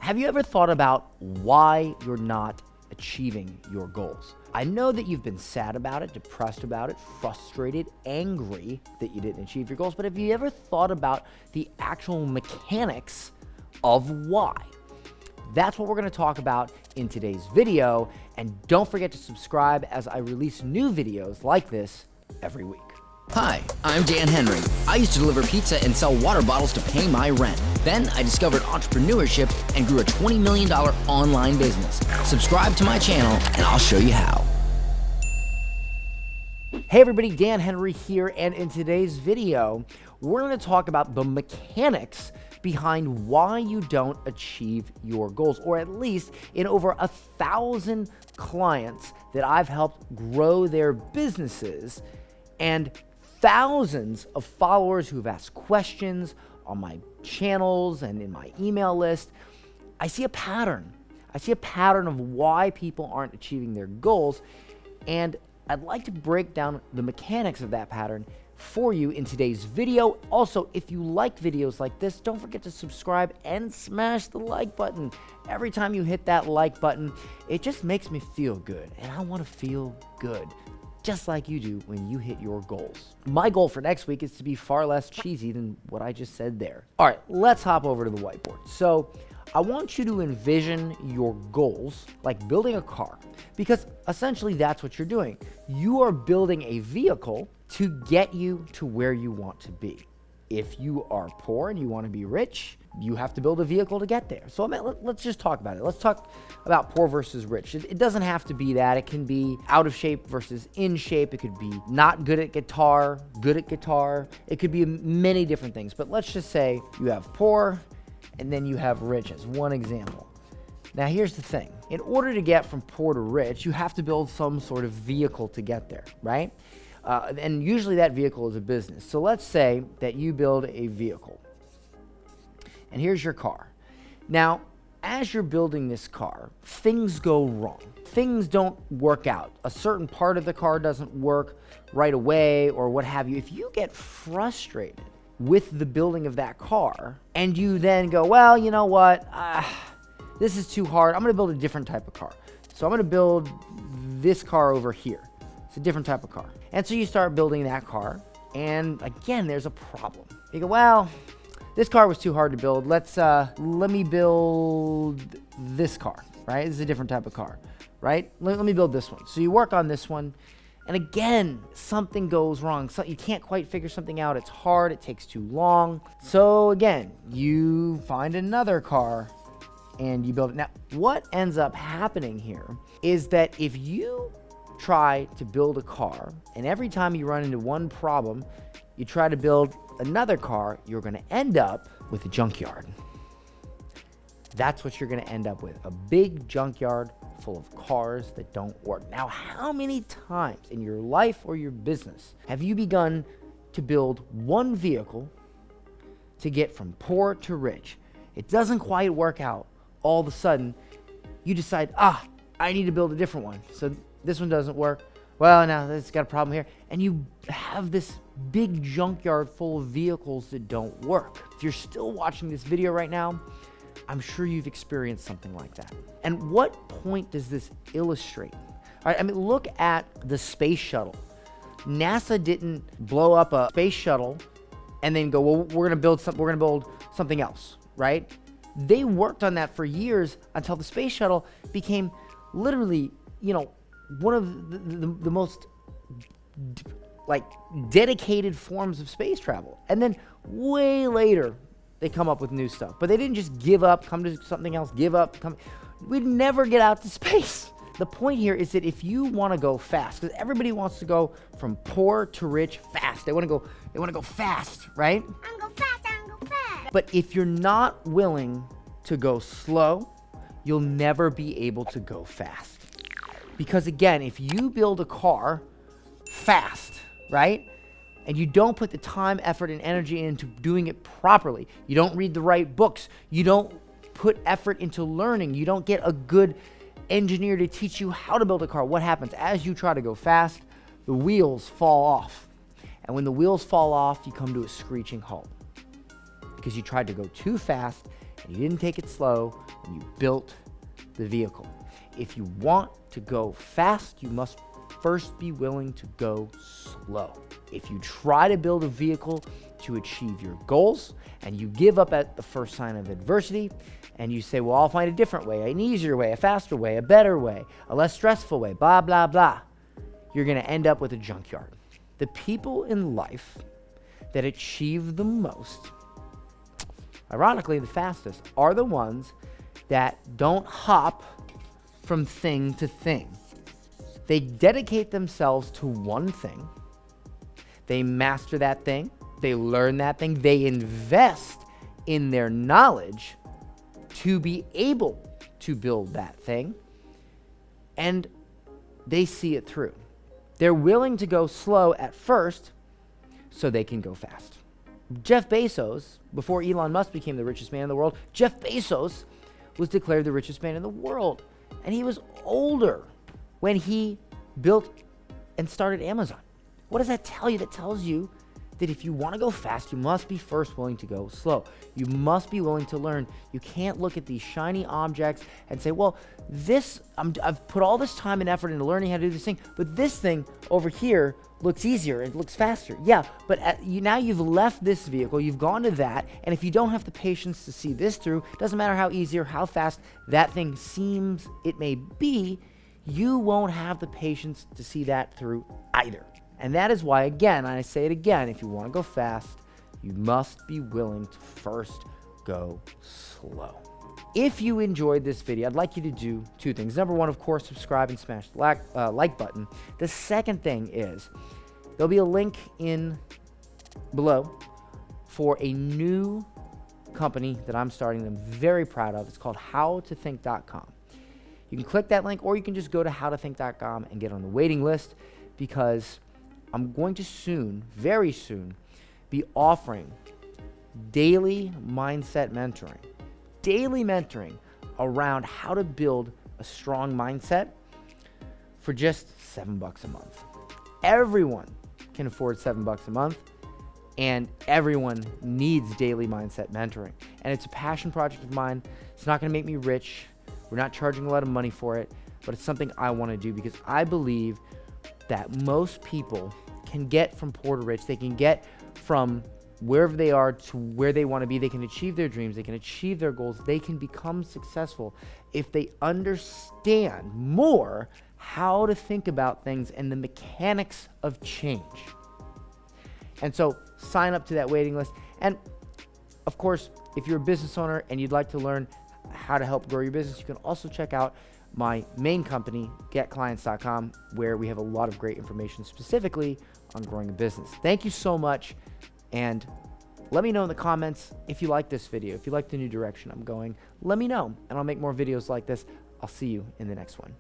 Have you ever thought about why you're not achieving your goals? I know that you've been sad about it, depressed about it, frustrated, angry that you didn't achieve your goals, but have you ever thought about the actual mechanics of why? That's what we're going to talk about in today's video, and don't forget to subscribe as I release new videos like this every week. Hi, I'm Dan Henry. I used to deliver pizza and sell water bottles to pay my rent. Then I discovered entrepreneurship and grew a $20 million online business. Subscribe to my channel and I'll show you how. Hey everybody, Dan Henry here, and in today's video, we're going to talk about the mechanics behind why you don't achieve your goals, or at least in over 1,000 clients that I've helped grow their businesses, and thousands of followers who've asked questions on my channels and in my email list. I see a pattern. I see a pattern of why people aren't achieving their goals, and I'd like to break down the mechanics of that pattern for you in today's video. Also, if you like videos like this, don't forget to subscribe and smash the like button. Every time you hit that like button, it just makes me feel good, and I want to feel good, just like you do when you hit your goals. My goal for next week is to be far less cheesy than what I just said there. All right, let's hop over to the whiteboard. So I want you to envision your goals like building a car, because essentially that's what you're doing. You are building a vehicle to get you to where you want to be. If you are poor and you want to be rich, you have to build a vehicle to get there. So let's just talk about it. Let's talk about poor versus rich. It doesn't have to be that. It can be out of shape versus in shape. It could be not good at guitar, good at guitar. It could be many different things. But let's just say you have poor and then you have rich as one example. Now here's the thing. In order to get from poor to rich, you have to build some sort of vehicle to get there, right? And usually that vehicle is a business. So let's say that you build a vehicle. And here's your car. Now, as you're building this car, things go wrong. Things don't work out. A certain part of the car doesn't work right away or what have you. If you get frustrated with the building of that car and you then go, well, you know what? This is too hard. I'm going to build a different type of car. So I'm going to build this car over here. It's a different type of car. And so you start building that car. And again, there's a problem. You go, well, this car was too hard to build. Let me build this car, right? This is a different type of car, right? Let me build this one. So you work on this one, and again, something goes wrong. So you can't quite figure something out. It's hard. It takes too long. So again, you find another car, and you build it. Now, what ends up happening here is that if you try to build a car, and every time you run into one problem, you try to build another car, you're going to end up with a junkyard. That's what you're going to end up with, a big junkyard full of cars that don't work. Now, how many times in your life or your business have you begun to build one vehicle to get from poor to rich? It doesn't quite work out. All of a sudden, you decide, I need to build a different one. So this one doesn't work. Well, now it's got a problem here. And you have this big junkyard full of vehicles that don't work. If you're still watching this video right now, I'm sure you've experienced something like that. And what point does this illustrate? All right, I mean, look at the space shuttle. NASA didn't blow up a space shuttle and then go, well, we're going to build something else, right? They worked on that for years until the space shuttle became literally, one of the most dedicated forms of space travel. And then way later, they come up with new stuff. But they didn't just give up, come to something else, give up, we'd never get out to space. The point here is that if you want to go fast, because everybody wants to go from poor to rich fast. They want to go fast, right? I'm go fast. But if you're not willing to go slow, you'll never be able to go fast. Because again, if you build a car fast, right, and you don't put the time, effort, and energy into doing it properly, you don't read the right books, you don't put effort into learning, you don't get a good engineer to teach you how to build a car, what happens? As you try to go fast, the wheels fall off. And when the wheels fall off, you come to a screeching halt. Because you tried to go too fast and you didn't take it slow when you built the vehicle. If you want to go fast, you must first be willing to go slow. If you try to build a vehicle to achieve your goals and you give up at the first sign of adversity and you say, well, I'll find a different way, an easier way, a faster way, a better way, a less stressful way, blah, blah, blah, you're going to end up with a junkyard. The people in life that achieve the most, ironically the fastest, are the ones that don't hop from thing to thing. They dedicate themselves to one thing. They master that thing. They learn that thing. They invest in their knowledge to be able to build that thing. And they see it through. They're willing to go slow at first so they can go fast. Jeff Bezos, before Elon Musk became the richest man in the world, Jeff Bezos was declared the richest man in the world. And he was older when he built and started Amazon. What does that tell you? That tells you that if you want to go fast, you must be first willing to go slow. You must be willing to learn. You can't look at these shiny objects and say, well, I've put all this time and effort into learning how to do this thing, but this thing over here looks easier, it looks faster. Yeah, but now you've left this vehicle, you've gone to that, and if you don't have the patience to see this through, doesn't matter how easy or how fast that thing seems it may be, you won't have the patience to see that through either. And that is why, again, I say it again, if you want to go fast, you must be willing to first go slow. If you enjoyed this video, I'd like you to do two things. Number one, of course, subscribe and smash the like button. The second thing is there'll be a link in below for a new company that I'm starting that I'm very proud of. It's called howtothink.com. You can click that link, or you can just go to howtothink.com and get on the waiting list, because I'm going to soon, very soon, be offering daily mindset mentoring. Daily mentoring around how to build a strong mindset for just $7 a month. Everyone can afford $7 a month, and everyone needs daily mindset mentoring. And it's a passion project of mine. It's not going to make me rich. We're not charging a lot of money for it, but it's something I want to do because I believe that most people can get from poor to rich. They can get from wherever they are to where they want to be. They can achieve their dreams. They can achieve their goals. They can become successful if they understand more how to think about things and the mechanics of change. And so sign up to that waiting list. And of course, if you're a business owner and you'd like to learn how to help grow your business, you can also check out my main company, getclients.com, where we have a lot of great information specifically on growing a business. Thank you so much. And let me know in the comments if you like this video, if you like the new direction I'm going. Let me know, and I'll make more videos like this. I'll see you in the next one.